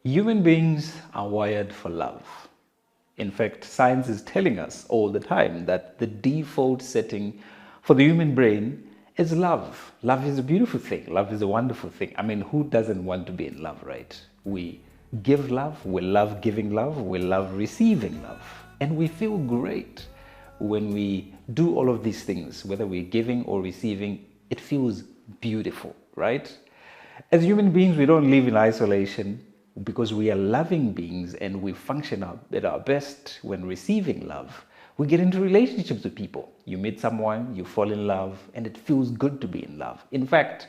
Human beings are wired for love. In fact, science is telling us all the time that the default setting for the human brain is love. Love is a beautiful thing. Love is a wonderful thing. I mean, who doesn't want to be in love, right? We give love, we love giving love, we love receiving love. And we feel great when we do all of these things, whether we're giving or receiving, it feels beautiful, right? As human beings, we don't live in isolation because we are loving beings and we function at our best when receiving love. We get into relationships with people. You meet someone, you fall in love, and it feels good to be in love. In fact,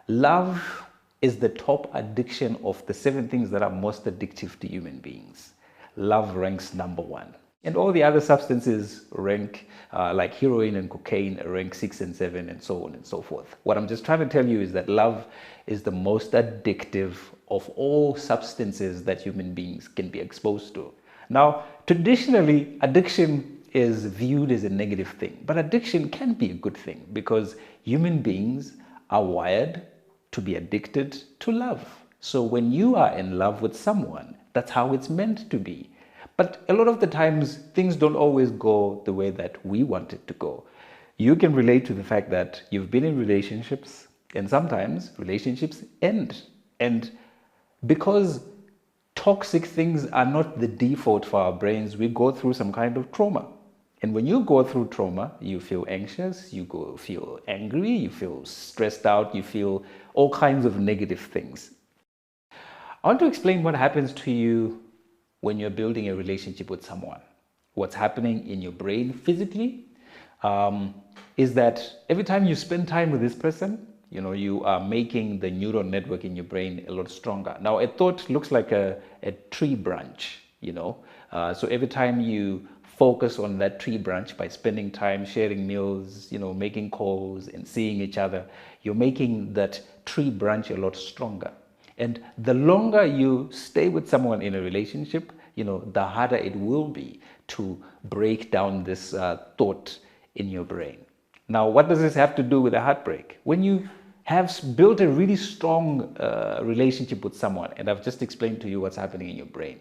love is the top addiction of the 7 things that are most addictive to human beings. Love ranks number 1. And all the other substances rank, like heroin and cocaine, rank 6 and 7 and so on and so forth. What I'm just trying to tell you is that love is the most addictive of all substances that human beings can be exposed to. Now, traditionally, addiction is viewed as a negative thing, but addiction can be a good thing because human beings are wired to be addicted to love. So when you are in love with someone, that's how it's meant to be. But a lot of the times, things don't always go the way that we want it to go. You can relate to the fact that you've been in relationships, and sometimes relationships end. And because toxic things are not the default for our brains, we go through some kind of trauma. And when you go through trauma, you feel anxious, feel angry, you feel stressed out, you feel all kinds of negative things. I want to explain what happens to you when you're building a relationship with someone. What's happening in your brain physically is that every time you spend time with this person, you are making the neural network in your brain a lot stronger. Now, a thought looks like a tree branch, so every time you focus on that tree branch by spending time sharing meals, making calls and seeing each other, you're making that tree branch a lot stronger. And the longer you stay with someone in a relationship, the harder it will be to break down this thought in your brain. Now, what does this have to do with a heartbreak? When you have built a really strong relationship with someone, and I've just explained to you what's happening in your brain,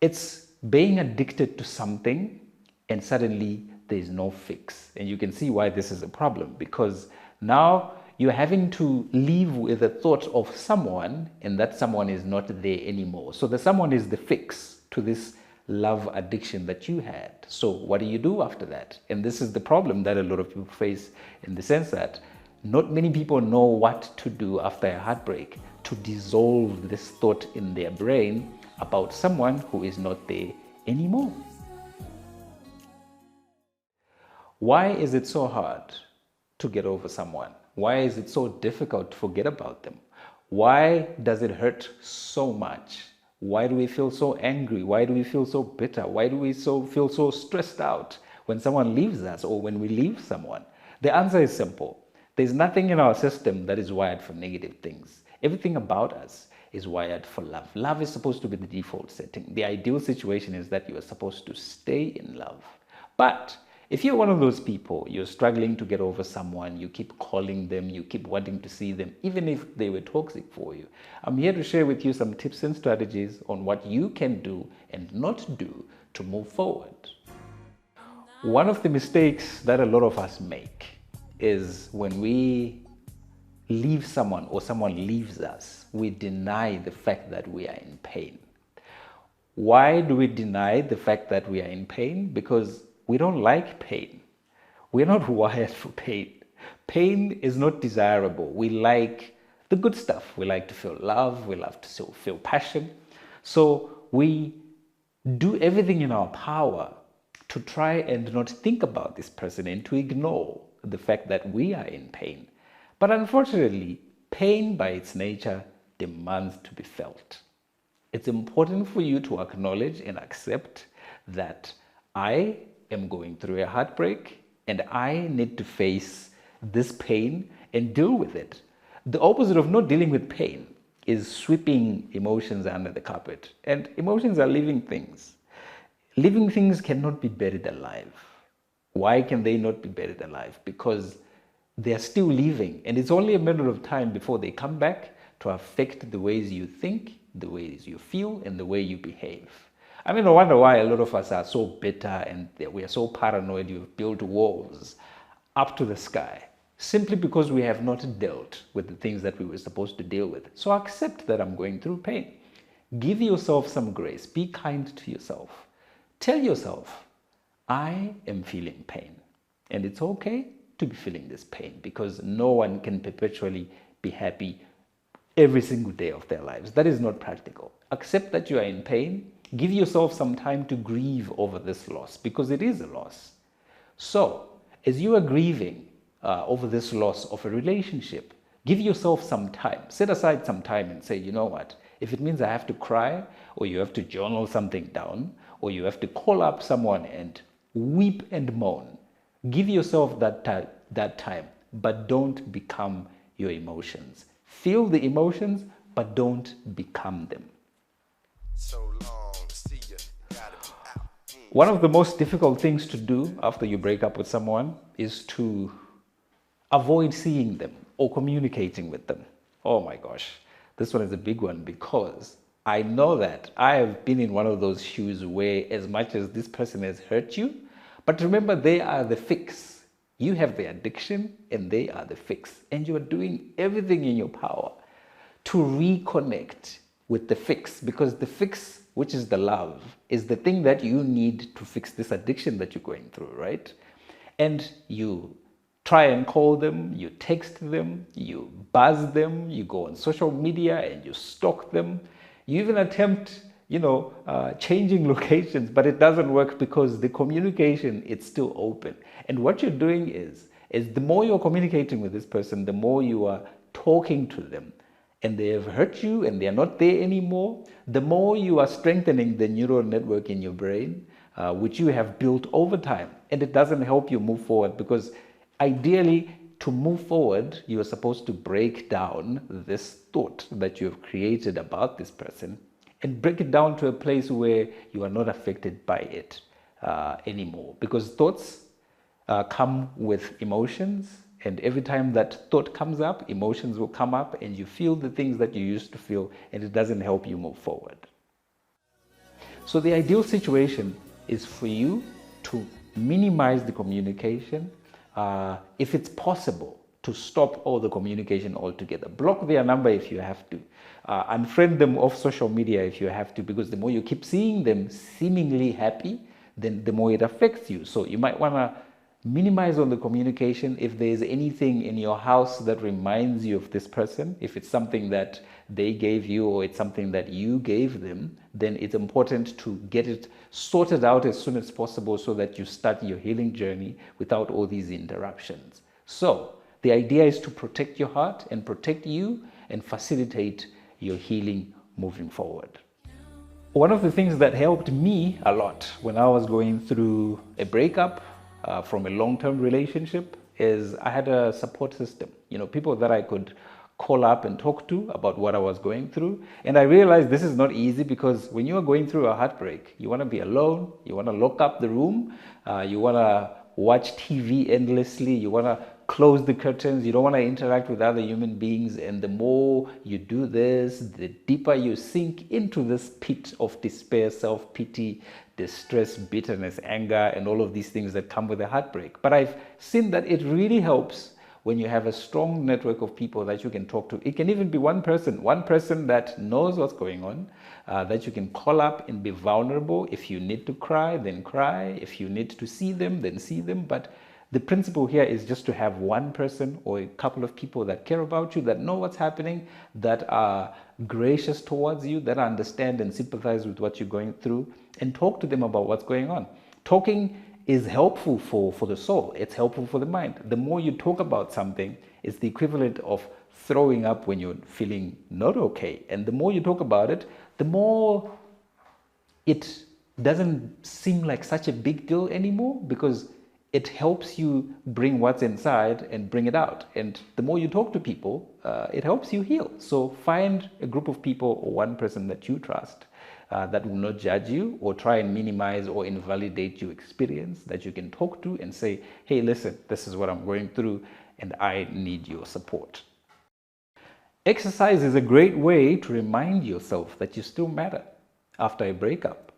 it's being addicted to something and suddenly there's no fix. And you can see why this is a problem, because now you're having to live with the thought of someone, and that someone is not there anymore. So the someone is the fix to this love addiction that you had. So what do you do after that? And this is the problem that a lot of people face, in the sense that not many people know what to do after a heartbreak to dissolve this thought in their brain about someone who is not there anymore. Why is it so hard to get over someone? Why is it so difficult to forget about them? Why does it hurt so much? Why do we feel so angry? Why do we feel so bitter? Why do we feel so stressed out when someone leaves us or when we leave someone? The answer is simple. There's nothing in our system that is wired for negative things. Everything about us is wired for love. Love is supposed to be the default setting. The ideal situation is that you are supposed to stay in love. But if you're one of those people, you're struggling to get over someone, you keep calling them, you keep wanting to see them, even if they were toxic for you, I'm here to share with you some tips and strategies on what you can do and not do to move forward. One of the mistakes that a lot of us make is when we leave someone or someone leaves us, we deny the fact that we are in pain. Why do we deny the fact that we are in pain? Because we don't like pain. We're not wired for pain. Pain is not desirable. We like the good stuff. We like to feel love. We love to feel passion. So we do everything in our power to try and not think about this person and to ignore the fact that we are in pain. But unfortunately, pain by its nature demands to be felt. It's important for you to acknowledge and accept that I am going through a heartbreak and I need to face this pain and deal with it. The opposite of not dealing with pain is sweeping emotions under the carpet. And emotions are living things. Living things cannot be buried alive. Why can they not be buried alive? Because they are still living, and it's only a matter of time before they come back to affect the ways you think, the ways you feel and the way you behave. I mean, I wonder why a lot of us are so bitter and that we are so paranoid. You've built walls up to the sky simply because we have not dealt with the things that we were supposed to deal with. So accept that I'm going through pain. Give yourself some grace. Be kind to yourself. Tell yourself, I am feeling pain. And it's okay to be feeling this pain because no one can perpetually be happy every single day of their lives. That is not practical. Accept that you are in pain. Give yourself some time to grieve over this loss because it is a loss. So, as you are grieving over this loss of a relationship, give yourself some time. Set aside some time and say, you know what? If it means I have to cry, or you have to journal something down, or you have to call up someone and weep and moan, give yourself that time, but don't become your emotions. Feel the emotions, but don't become them. So long, see ya. Gotta be out. One of the most difficult things to do after you break up with someone is to avoid seeing them or communicating with them. Oh my gosh, this one is a big one because I know that I have been in one of those shoes where as much as this person has hurt you, but remember they are the fix. You have the addiction and they are the fix. And you are doing everything in your power to reconnect with the fix because the fix, which is the love, is the thing that you need to fix this addiction that you're going through, right? And you try and call them, you text them, you buzz them, you go on social media and you stalk them. You even attempt, changing locations, but it doesn't work because the communication is still open. And what you're doing is the more you're communicating with this person, the more you are talking to them, and they have hurt you and they are not there anymore, the more you are strengthening the neural network in your brain, which you have built over time. And it doesn't help you move forward because ideally, to move forward, you are supposed to break down this thought that you have created about this person and break it down to a place where you are not affected by it anymore. Because thoughts come with emotions, and every time that thought comes up, emotions will come up, and you feel the things that you used to feel, and it doesn't help you move forward. So the ideal situation is for you to minimize the communication. If it's possible, to stop all the communication altogether. Block their number if you have to. Unfriend them off social media if you have to, because the more you keep seeing them seemingly happy, then the more it affects you. So you might want to minimize all the communication. If there's anything in your house that reminds you of this person, if it's something that they gave you or it's something that you gave them, then it's important to get it sorted out as soon as possible so that you start your healing journey without all these interruptions. So the idea is to protect your heart and protect you and facilitate your healing moving forward. One of the things that helped me a lot when I was going through a breakup from a long-term relationship is I had a support system, people that I could call up and talk to about what I was going through. And I realized this is not easy because when you are going through a heartbreak, you want to be alone, you want to lock up the room, you want to watch TV endlessly, you want to close the curtains, you don't want to interact with other human beings. And the more you do this, the deeper you sink into this pit of despair, self-pity, distress, bitterness, anger, and all of these things that come with a heartbreak. But I've seen that it really helps when you have a strong network of people that you can talk to. It can even be one person that knows what's going on, that you can call up and be vulnerable. If you need to cry, then cry. If you need to see them, then see them. But the principle here is just to have one person or a couple of people that care about you, that know what's happening, that are gracious towards you, that understand and sympathize with what you're going through, and talk to them about what's going on. Talking is helpful for the soul. It's helpful for the mind. The more you talk about something, it's the equivalent of throwing up when you're feeling not okay. And the more you talk about it, the more it doesn't seem like such a big deal anymore, because it helps you bring what's inside and bring it out. And the more you talk to people, it helps you heal. So find a group of people or one person that you trust that will not judge you or try and minimize or invalidate your experience, that you can talk to and say, hey, listen, this is what I'm going through and I need your support. Exercise is a great way to remind yourself that you still matter after a breakup.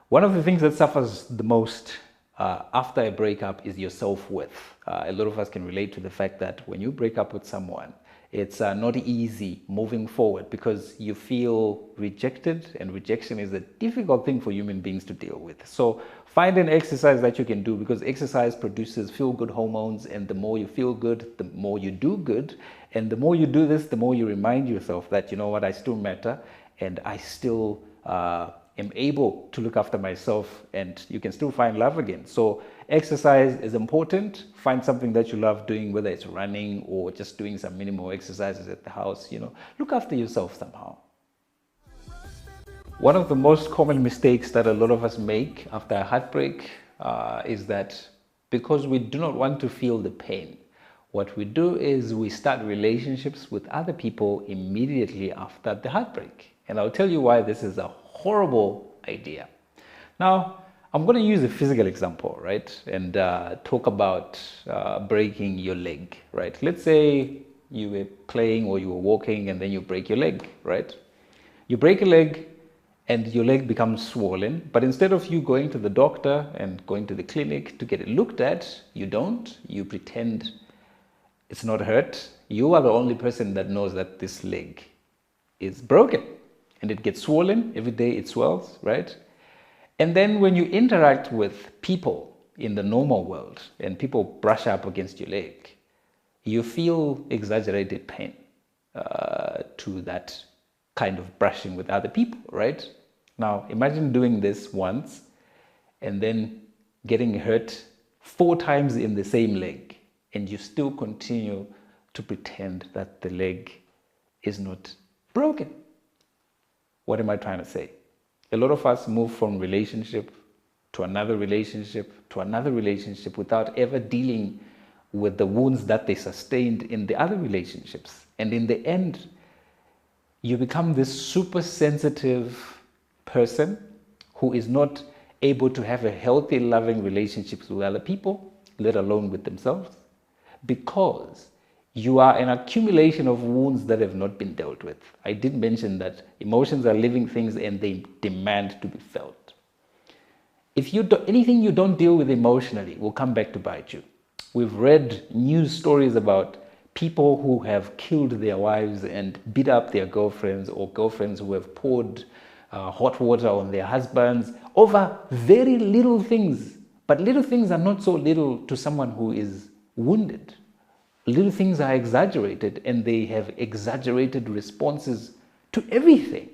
One of the things that suffers the most after a breakup is your self-worth. A lot of us can relate to the fact that when you break up with someone, it's not easy moving forward because you feel rejected, and rejection is a difficult thing for human beings to deal with. So find an exercise that you can do, because exercise produces feel-good hormones, and the more you feel good, the more you do good. And the more you do this, the more you remind yourself that, you know what, I still matter, and I still am able to look after myself, and you can still find love again. So exercise is important. Find something that you love doing, whether it's running or just doing some minimal exercises at the house. Look after yourself somehow. One of the most common mistakes that a lot of us make after a heartbreak is that because we do not want to feel the pain, what we do is we start relationships with other people immediately after the heartbreak. And I'll tell you why this is a horrible idea. Now, I'm going to use a physical example, right? And talk about breaking your leg, right? Let's say you were playing or you were walking and then you break your leg, right? You break a leg and your leg becomes swollen, but instead of you going to the doctor and going to the clinic to get it looked at, you don't. You pretend it's not hurt. You are the only person that knows that this leg is broken, and it gets swollen. Every day it swells, right? And then when you interact with people in the normal world and people brush up against your leg, you feel exaggerated pain to that kind of brushing with other people, right? Now, imagine doing this once and then getting hurt 4 times in the same leg, and you still continue to pretend that the leg is not broken. What am I trying to say? A lot of us move from relationship to another relationship to another relationship without ever dealing with the wounds that they sustained in the other relationships. And in the end, you become this super sensitive person who is not able to have a healthy, loving relationships with other people, let alone with themselves, because you are an accumulation of wounds that have not been dealt with. I did mention that emotions are living things and they demand to be felt. If you do, anything you don't deal with emotionally will come back to bite you. We've read news stories about people who have killed their wives and beat up their girlfriends, or girlfriends who have poured hot water on their husbands over very little things. But little things are not so little to someone who is wounded. Little things are exaggerated, and they have exaggerated responses to everything.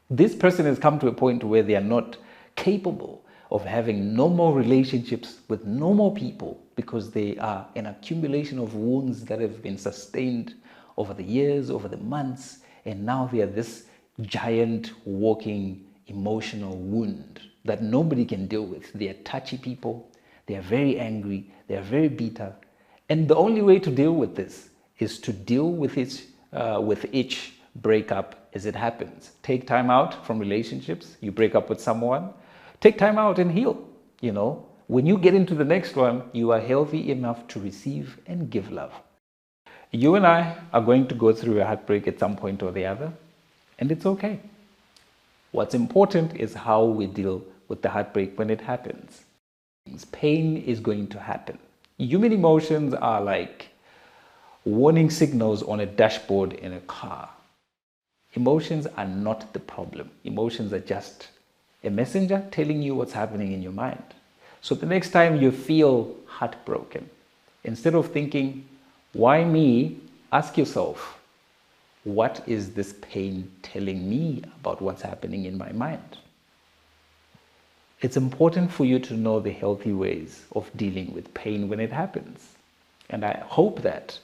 This person has come to a point where they are not capable of having normal relationships with normal people because they are an accumulation of wounds that have been sustained over the years, over the months, and now they are this giant walking emotional wound that nobody can deal with. They are touchy people, they are very angry, they are very bitter. And the only way to deal with this is to deal with each breakup as it happens. Take time out from relationships. You break up with someone, take time out and heal. When you get into the next one, you are healthy enough to receive and give love. You and I are going to go through a heartbreak at some point or the other, and it's okay. What's important is how we deal with the heartbreak when it happens. Pain is going to happen. Human emotions are like warning signals on a dashboard in a car. Emotions are not the problem. Emotions are just a messenger telling you what's happening in your mind. So the next time you feel heartbroken, instead of thinking, why me? Ask yourself, what is this pain telling me about what's happening in my mind? It's important for you to know the healthy ways of dealing with pain when it happens. And I hope that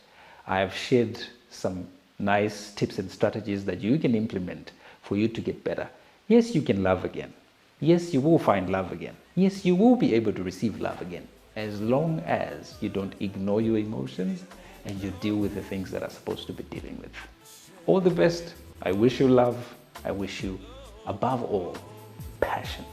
I have shared some nice tips and strategies that you can implement for you to get better. Yes, you can love again. Yes, you will find love again. Yes, you will be able to receive love again, as long as you don't ignore your emotions and you deal with the things that are supposed to be dealing with. All the best. I wish you love. I wish you, above all, passion.